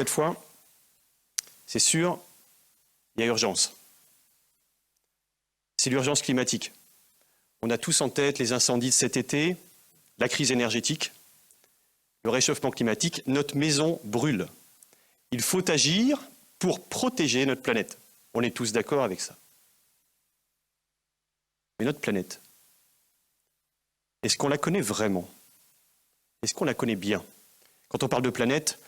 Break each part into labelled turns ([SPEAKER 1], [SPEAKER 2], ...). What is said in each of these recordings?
[SPEAKER 1] cette fois, c'est sûr, il y a urgence. C'est l'urgence climatique. On a tous en tête les incendies de cet été, la crise énergétique, le réchauffement climatique. Notre maison brûle. Il faut agir pour protéger notre planète. On est tous d'accord avec ça. Mais notre planète, est-ce qu'on la connaît vraiment? Est-ce qu'on la connaît bien? Quand on parle de planète,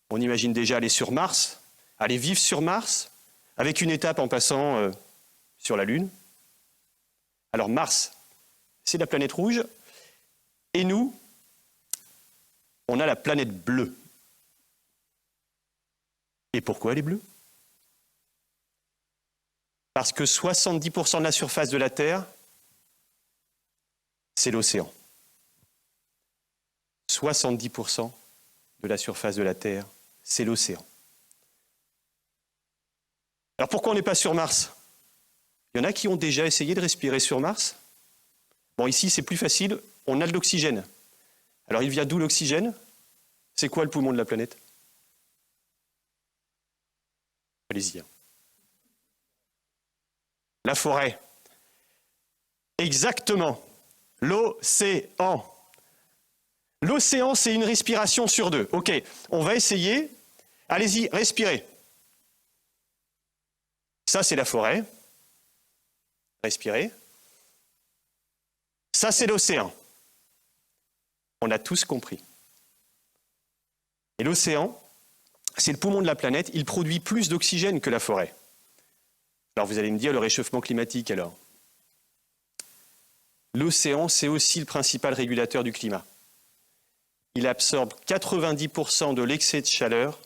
[SPEAKER 1] on imagine déjà aller sur Mars, aller vivre sur Mars, avec une étape en passant sur la Lune. Alors Mars, c'est la planète rouge, et nous, on a la planète bleue. Et pourquoi elle est bleue? Parce que 70% de la surface de la Terre, c'est l'océan. 70% de la surface de la Terre, c'est l'océan. Alors pourquoi on n'est pas sur Mars? Il y en a qui ont déjà essayé de respirer sur Mars. Bon, ici, c'est plus facile, on a de l'oxygène. Alors il vient d'où l'oxygène? C'est quoi le poumon de la planète? Allez-y. La forêt. Exactement. L'océan. L'océan, c'est une respiration sur deux. Ok, on va essayer. Allez-y, respirez. Ça, c'est la forêt. Respirez. Ça, c'est l'océan. On a tous compris. Et l'océan, c'est le poumon de la planète. Il produit plus d'oxygène que la forêt. Alors vous allez me dire, le réchauffement climatique, alors? L'océan, c'est aussi le principal régulateur du climat. Il absorbe 90% de l'excès de chaleur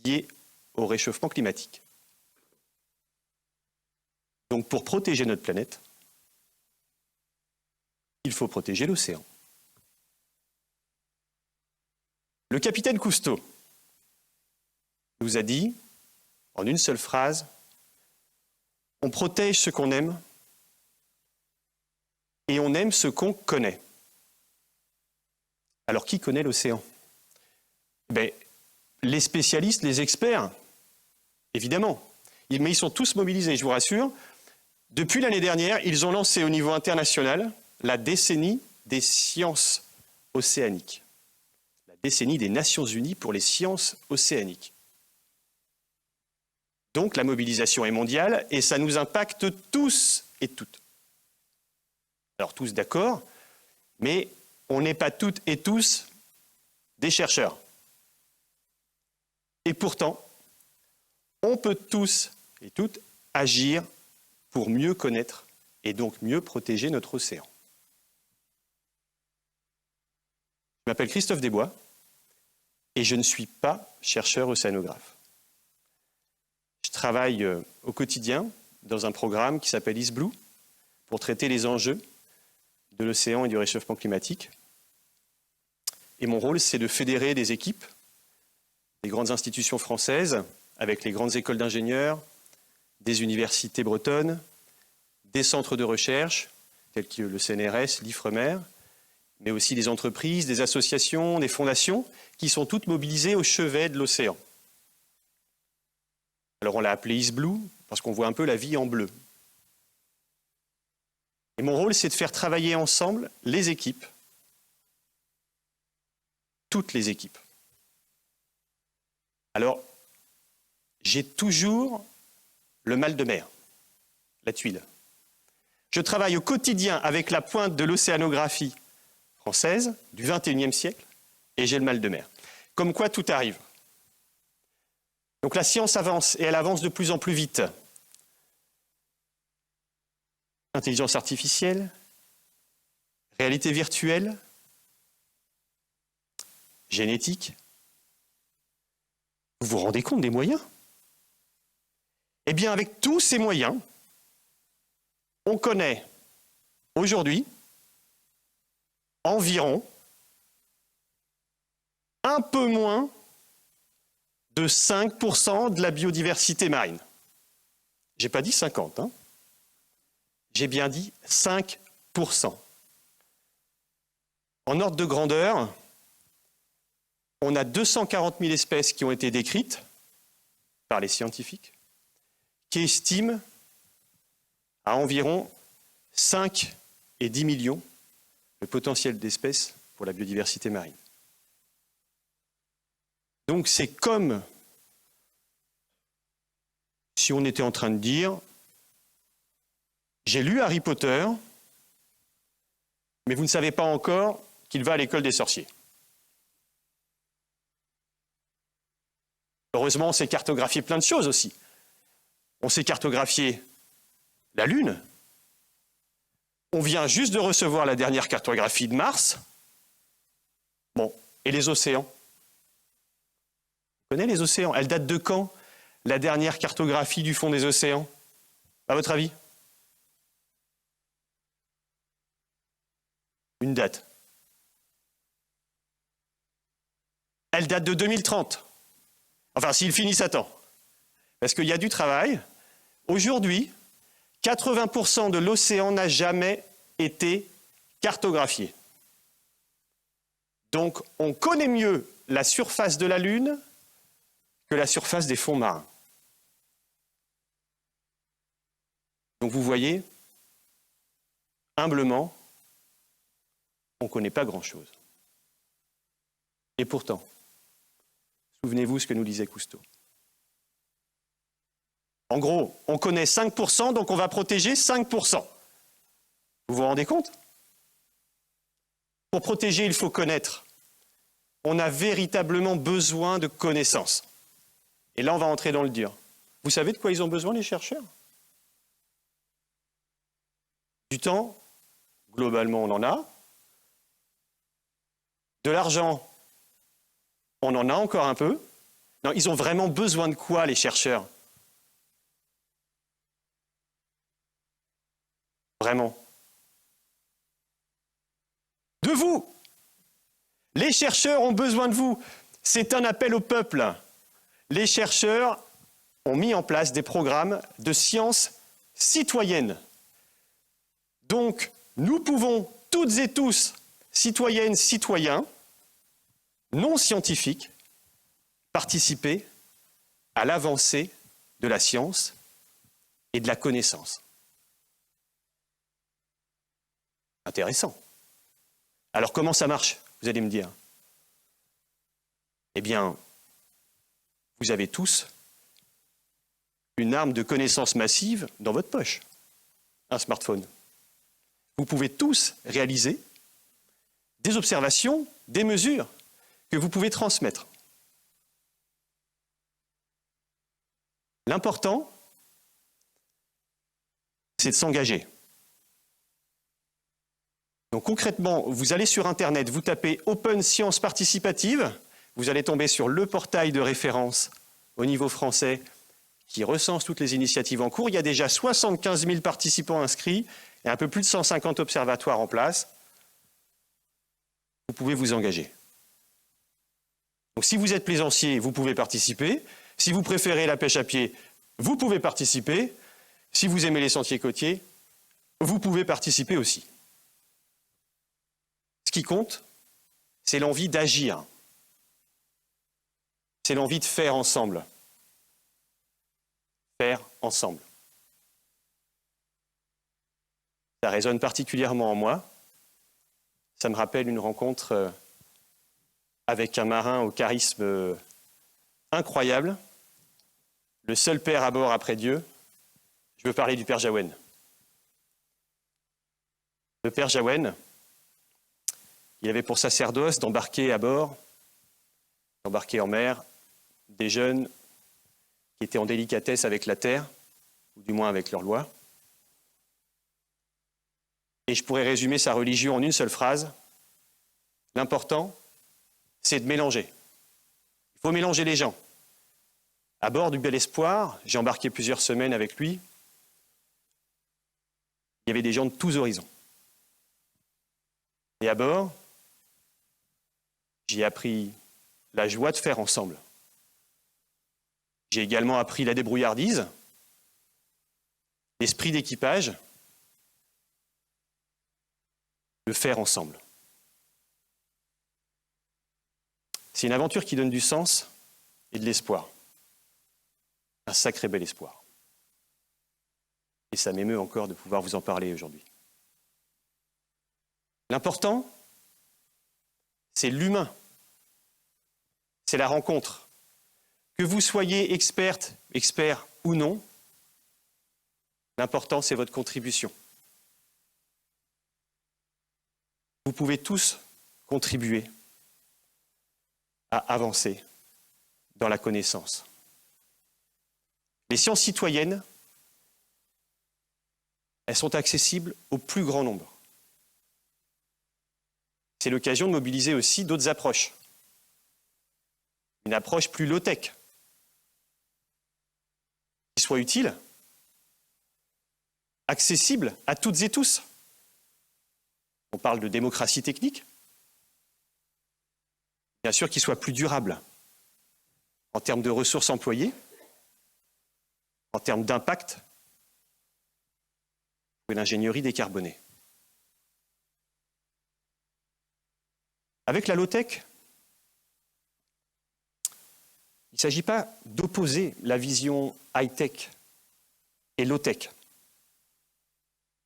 [SPEAKER 1] lié au réchauffement climatique. Donc pour protéger notre planète, il faut protéger l'océan. Le capitaine Cousteau nous a dit, en une seule phrase, on protège ce qu'on aime et on aime ce qu'on connaît. Alors qui connaît l'océan? Les spécialistes, les experts, évidemment. Mais ils sont tous mobilisés, je vous rassure. Depuis l'année dernière, ils ont lancé au niveau international la décennie des sciences océaniques. La décennie des Nations Unies pour les sciences océaniques. Donc la mobilisation est mondiale et ça nous impacte tous et toutes. Alors tous d'accord, mais on n'est pas toutes et tous des chercheurs. Et pourtant, on peut tous et toutes agir pour mieux connaître et donc mieux protéger notre océan. Je m'appelle Christophe Desbois et je ne suis pas chercheur océanographe. Je travaille au quotidien dans un programme qui s'appelle IceBlue pour traiter les enjeux de l'océan et du réchauffement climatique. Et mon rôle, c'est de fédérer des équipes, des grandes institutions françaises, avec les grandes écoles d'ingénieurs, des universités bretonnes, des centres de recherche, tels que le CNRS, l'IFREMER, mais aussi des entreprises, des associations, des fondations, qui sont toutes mobilisées au chevet de l'océan. Alors on l'a appelé IceBlue, parce qu'on voit un peu la vie en bleu. Et mon rôle, c'est de faire travailler ensemble les équipes, toutes les équipes. Alors, j'ai toujours le mal de mer, la tuile. Je travaille au quotidien avec la pointe de l'océanographie française du XXIe siècle et j'ai le mal de mer. Comme quoi tout arrive. Donc la science avance et elle avance de plus en plus vite. Intelligence artificielle, réalité virtuelle, génétique. Vous vous rendez compte des moyens? Eh bien, avec tous ces moyens, on connaît aujourd'hui environ un peu moins de 5% de la biodiversité marine. Je n'ai pas dit 50, hein. J'ai bien dit 5%. En ordre de grandeur, on a 240 000 espèces qui ont été décrites par les scientifiques, qui estiment à environ 5 et 10 millions le potentiel d'espèces pour la biodiversité marine. Donc c'est comme si on était en train de dire « J'ai lu Harry Potter, mais vous ne savez pas encore qu'il va à l'école des sorciers. » Heureusement, on sait cartographier plein de choses aussi. On sait cartographier la Lune. On vient juste de recevoir la dernière cartographie de Mars. Bon, et les océans? Vous connaissez les océans? Elle date de quand, la dernière cartographie du fond des océans, à votre avis? Une date. Elle date de 2030. Enfin, s'ils finissent à temps. Parce qu'il y a du travail. Aujourd'hui, 80% de l'océan n'a jamais été cartographié. Donc, on connaît mieux la surface de la Lune que la surface des fonds marins. Donc, vous voyez, humblement, on ne connaît pas grand-chose. Et pourtant, souvenez-vous ce que nous disait Cousteau. En gros, on connaît 5%, donc on va protéger 5%. Vous vous rendez compte? Pour protéger, il faut connaître. On a véritablement besoin de connaissances. Et là, on va entrer dans le dur. Vous savez de quoi ils ont besoin, les chercheurs? Du temps, globalement, on en a. De l'argent, on en a encore un peu. Non, ils ont vraiment besoin de quoi, les chercheurs? Vraiment. De vous. Les chercheurs ont besoin de vous. C'est un appel au peuple. Les chercheurs ont mis en place des programmes de sciences citoyennes. Donc, nous pouvons toutes et tous, citoyennes, citoyens, non scientifiques, participer à l'avancée de la science et de la connaissance. Intéressant. Alors comment ça marche, vous allez me dire? Eh bien, vous avez tous une arme de connaissance massive dans votre poche, un smartphone. Vous pouvez tous réaliser des observations, des mesures que vous pouvez transmettre. L'important, c'est de s'engager. Donc concrètement, vous allez sur Internet, vous tapez Open Science Participative, vous allez tomber sur le portail de référence au niveau français qui recense toutes les initiatives en cours. Il y a déjà 75 000 participants inscrits et un peu plus de 150 observatoires en place. Vous pouvez vous engager. Donc si vous êtes plaisancier, vous pouvez participer. Si vous préférez la pêche à pied, vous pouvez participer. Si vous aimez les sentiers côtiers, vous pouvez participer aussi. Ce qui compte, c'est l'envie d'agir. C'est l'envie de faire ensemble. Faire ensemble. Ça résonne particulièrement en moi. Ça me rappelle une rencontre avec un marin au charisme incroyable, le seul père à bord après Dieu. Je veux parler du père Jaouen. Le père Jaouen, il avait pour sacerdoce d'embarquer à bord, d'embarquer en mer, des jeunes qui étaient en délicatesse avec la terre, ou du moins avec leurs lois. Et je pourrais résumer sa religion en une seule phrase. L'important, c'est de mélanger. Il faut mélanger les gens. À bord du Bel Espoir, j'ai embarqué plusieurs semaines avec lui. Il y avait des gens de tous horizons. Et à bord, j'ai appris la joie de faire ensemble. J'ai également appris la débrouillardise, l'esprit d'équipage, le faire ensemble. C'est une aventure qui donne du sens et de l'espoir. Un sacré bel espoir. Et ça m'émeut encore de pouvoir vous en parler aujourd'hui. L'important, c'est l'humain. C'est la rencontre. Que vous soyez experte, expert ou non, l'important, c'est votre contribution. Vous pouvez tous contribuer à avancer dans la connaissance. Les sciences citoyennes, elles sont accessibles au plus grand nombre. C'est l'occasion de mobiliser aussi d'autres approches. Une approche plus low-tech, qui soit utile, accessible à toutes et tous. On parle de démocratie technique. Bien sûr, qu'il soit plus durable en termes de ressources employées, en termes d'impact et l'ingénierie décarbonée. Avec la low-tech, il ne s'agit pas d'opposer la vision high-tech et low-tech.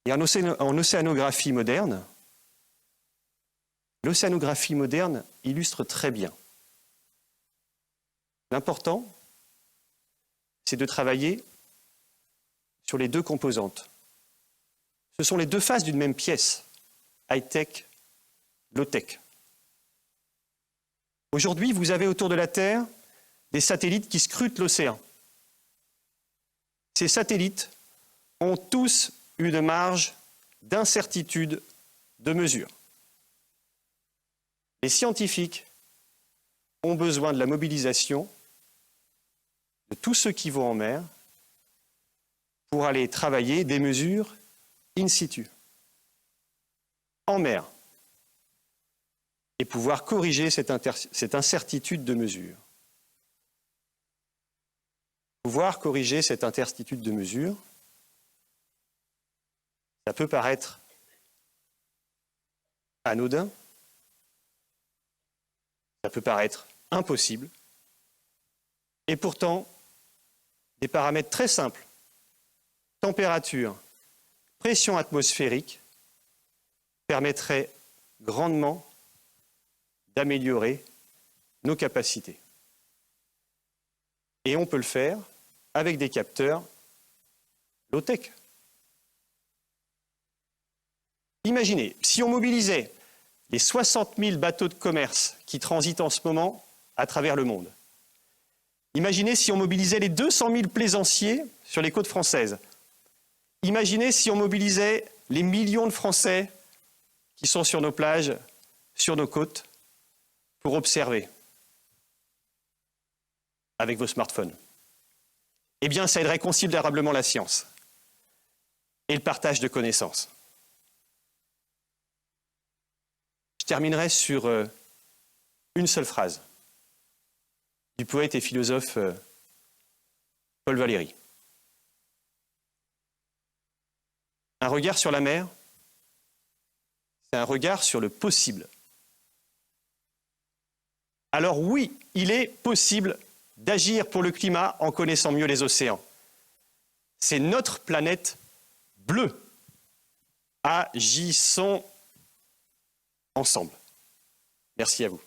[SPEAKER 1] Et en océanographie moderne, l'océanographie moderne illustre très bien. L'important, c'est de travailler sur les deux composantes. Ce sont les deux faces d'une même pièce, high-tech, low-tech. Aujourd'hui, vous avez autour de la Terre des satellites qui scrutent l'océan. Ces satellites ont tous une marge d'incertitude de mesure. Les scientifiques ont besoin de la mobilisation de tous ceux qui vont en mer pour aller travailler des mesures in situ, en mer, et pouvoir corriger cette incertitude de mesure. Pouvoir corriger cette incertitude de mesure, ça peut paraître anodin, ça peut paraître impossible, et pourtant, des paramètres très simples, température, pression atmosphérique, permettraient grandement d'améliorer nos capacités. Et on peut le faire avec des capteurs low-tech. Imaginez, si on mobilisait les 60 000 bateaux de commerce qui transitent en ce moment à travers le monde. Imaginez si on mobilisait les 200 000 plaisanciers sur les côtes françaises. Imaginez si on mobilisait les millions de Français qui sont sur nos plages, sur nos côtes, pour observer avec vos smartphones. Eh bien, ça aiderait considérablement la science et le partage de connaissances. Je terminerai sur une seule phrase du poète et philosophe Paul Valéry. Un regard sur la mer, c'est un regard sur le possible. Alors oui, il est possible d'agir pour le climat en connaissant mieux les océans. C'est notre planète bleue. Agissons ensemble. Merci à vous.